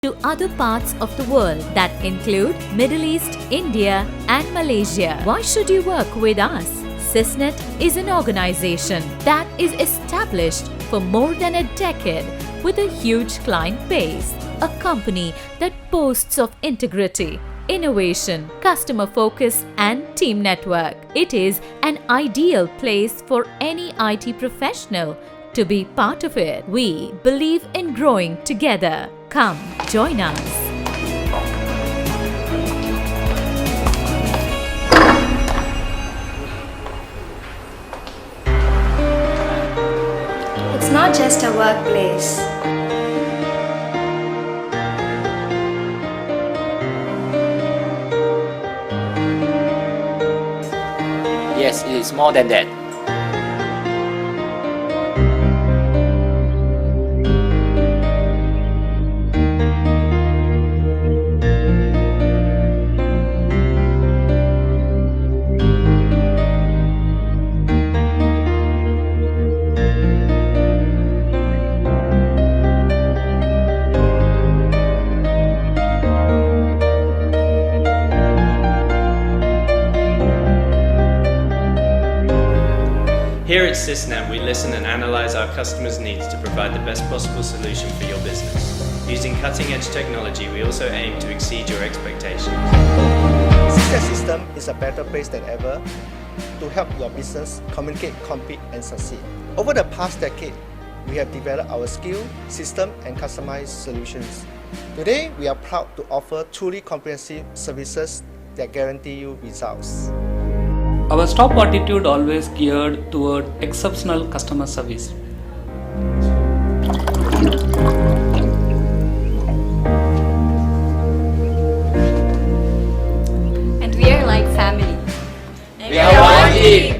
to other parts of the world that include Middle East, India and Malaysia. Why should you work with us? Sysnet is an organization that is established for more than a decade with a huge client base, a company that boasts of integrity, innovation, customer focus and team network. It is an ideal place for any IT professional to be part of it. We believe in growing together. Come, join us. It's not just a workplace. Yes, it is more than that. Here at Sysnet, we listen and analyze our customers' needs to provide the best possible solution for your business. Using cutting-edge technology, we also aim to exceed your expectations. Sysnet system is a better place than ever to help your business communicate, compete, and succeed. Over the past decade, we have developed our skill, system, and customized solutions. Today, we are proud to offer truly comprehensive services that guarantee you results. Our staff attitude always geared toward exceptional customer service. And we are like family. We are one team.